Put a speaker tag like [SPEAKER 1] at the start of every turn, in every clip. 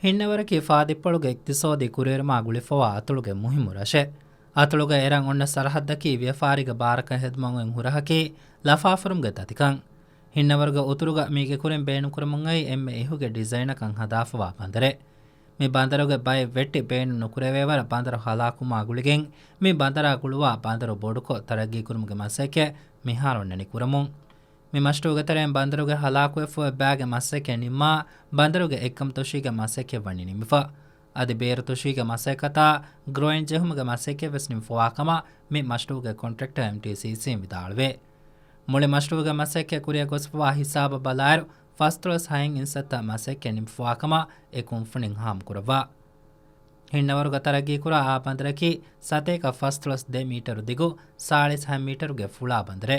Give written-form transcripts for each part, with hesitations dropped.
[SPEAKER 1] ಹಿನ್ನವರಕಿ ಫಾದಿಪ್ಪಳುಗೆ ಇಕ್ತಿಸೋದಿ ಕುರೇರಮಾ ಗುಳಿಫವಾ ಅತುಳುಗೆ ಮುಹಿಮು ರಶೆ ಅತುಳುಗೆ ಎರಂ ಒನ್ನ ಸರಹದ್ದಕಿ ವ್ಯಫಾರಿಗ ಬಾರಕ ಹೆದ್ಮಂಗೆಂ ಹುರಹಕಿ ಲಫಾಫರುಮ್ಗೆ ತತಿಕಂ ಹಿನ್ನವರ್ಗ ಉತುರುಗ ಮೀಗೆ ಕುರೆಂ ಬೇಣು ಕುರಮುಂಗೈ ಎಮ್ಮೆ ಇಹುಗೆ ಡಿಸೈನಕಂ ಹದಾಫವಾ ಬಂದರೆ ಮಿ ಬಂದರುಗೆ ಬೈ ವೆಟ್ಟಿ ಬೇಣು ನುಕುರೆವೇವರ ಬಂದರು ಹಲಾಕುಮಾ ಗುಳಿಗೆಂ ಮಿ ಬಂದರ ಗುಳುವಾ ಬಂದರು ಬೊಡುಕೊ ತರಗಿ ಕುರುಮುಗೆ ಮಸೆಕೆ ಮಿಹಾರೊನ್ನನಿ ಕುರಮುಂ ಮಿ ಮಷ್ಟುಗೆ ತರೆಂ ಬಂದರುಗೆ ಹಲಾಕುವೆಫುವೆ ಬ್ಯಾಗೆ ಮಸೆಕೆ ನಿಮ್ಮ ಬಂದರುಗೆ ಎಕ್ಕಂ ತೊಶಿಗೆ ಮಸೆಕೆ ವಣ್ಣಿ ನಿಮಿಫ ಅದಿ ಬೇರು ತೊಶಿಗೆ ಮಸೆಕತಾ ಗ್ರೋಯಿನ್ ಜೆಹುಮುಗೆ ಮಸೆಕೆ ವೆಸ್ ನಿಮಿಫವಾಕಮ ಮಿ ಮಷ್ಟುಗೆ ಕಾಂಟ್ರಾಕ್ಟರ್ ಎಂಟಿಸಿಸಿ ವಿದಾಳ್ವೆ ಮುಳೆ ಮಷ್ಟುಗೆ ಮಸೆಕೆ ಕುರಿಯ ಗೊಸ್ಫವಾ ಹಿಸಾಬ ಬಲಾಯರು ಫಸ್ಟ್ರಸ್ ಹೈಂ ಇನ್ಸತ್ತ ಮಸೆಕೆ ನಿಮಿಫವಾಕಮ ಎಕುಂ ಫುಣಿಂ ಹಾಮ್ ಕುರವಾ ಹಿನ್ನವರುಗ ತರಗಿ ಕುರ ಆ ಬಂದರಕಿ ಸತೇಕ ಫಸ್ಟ್ರಸ್ 2 ಮೀಟರು ದಿಗು 6.5 ಮೀಟರುಗೆ ಫುಳಾ ಬಂದರೆ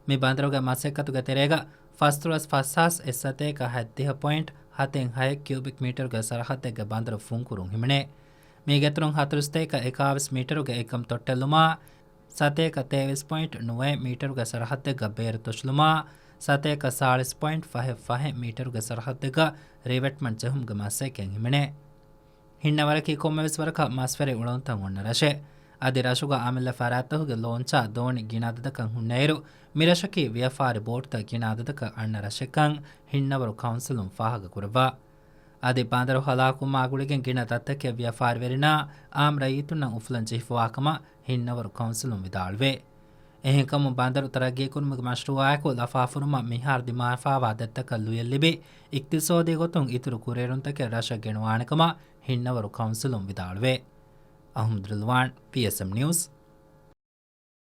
[SPEAKER 1] ಮಿ ಬಂದರುಗೆ ಮಸೆಕತುಗೆ ತೆರೆಗ ಫಸ್ಟ್ರಸ್ ಫಸ್ಸಾಸ್ ಎಸ್ಸತೇಕ 10.76 ಕ್ಯೂಬಿಕ್ ಮೀಟರುಗೆ ಸರಹದ್ದೆಗೆ ಬಂದರು ಫುಂಕುರುಂ ಹಿಮಣೆ ಮೀಗೆತುರುಂ ಹತುರುಸ್ತೇಕ 21 ಮೀಟರುಗೆ ಏಕಂ ತೊಟ್ಟೆಲ್ಲುಮಾ ಸತೇಕ 23.9 ಮೀಟರುಗೆ ಸರಹದ್ದೆಗೆ ಬೇರು ತೊಶ್ಲುಮಾ ಸತೇಕ 40.55 ಮೀಟರುಗೆ ಸರಹದ್ದೆಗೆ ರಿವೆಟ್ಮೆಂಟ್ ಜಹುಮ್ಗೆ ಮಸೆಕೆಂ ಹಿಮಣೆ ಹಿನ್ನವರಕಿ ಕೊಮ್ಮೆವಿಸ್ವರಕ ಮಸ್ಫೆರೆ ಉಳಂತಂ ಒನ್ನ ರಶೆ ಅದಿ ರಶುಗ ಆಮೆಲ್ಲ ಫರಾತ್ತಹುಗೆ ಲೋಂಚಾ ದೋಣಿ ಗಿನಾದದಕಂ ಹುಣ್ಣೇರು ಮಿರಶಕಿ ವ್ಯಫಾರಿ ಬೋಟ್ತ ಗಿನಾದದಕ ಅಣ್ಣ ರಶೆಕಂ ಹಿನ್ನವರು ಕೌನ್ಸಿಲುಂ ಫಾಹಗ ಕುರವಾ ಅದಿ ಬಾಂದರು ಹಲಾಕುಮಾ ಗುಳಿಗೆಂ ಗಿನ ತತ್ತಕ್ಕೆ ವ್ಯಫಾರಿ ವೆರಿನಾ ಆಮ್ ರಯೀತುನ್ನ ಉಫ್ಲಂ ಜಿಫ್ವಾಕಮ ಹಿನ್ನವರು ಕೌನ್ಸಿಲುಂ ವಿದಾಳ್ವೆ ಎಹೆಂಕಮು ಬಾಂದರು ತರಗಿ ಕುರುಮುಗೆ ಮಶ್ರುವಾಯಕು ಲಫಾಫುರುಮ ಮಿಹಾರ್ ದಿಮಾಫಾವಾ ದತ್ತಕ ಲುಯಲ್ಲಿಬಿ ಇಕ್ತಿಸೋದಿ ಗೊತ್ತುಂ ಇತುರು ಕುರೇರುಂತಕ್ಕೆ ರಶ ಗೆಣುವಾಣಕಮ ಹಿನ್ನವರು ಕೌನ್ಸಿಲುಂ ವಿದಾಳ್ವೆ ಅಹಮದ್ ರಿಲ್ವಾನ್ PSM ನ್ಯೂಸ್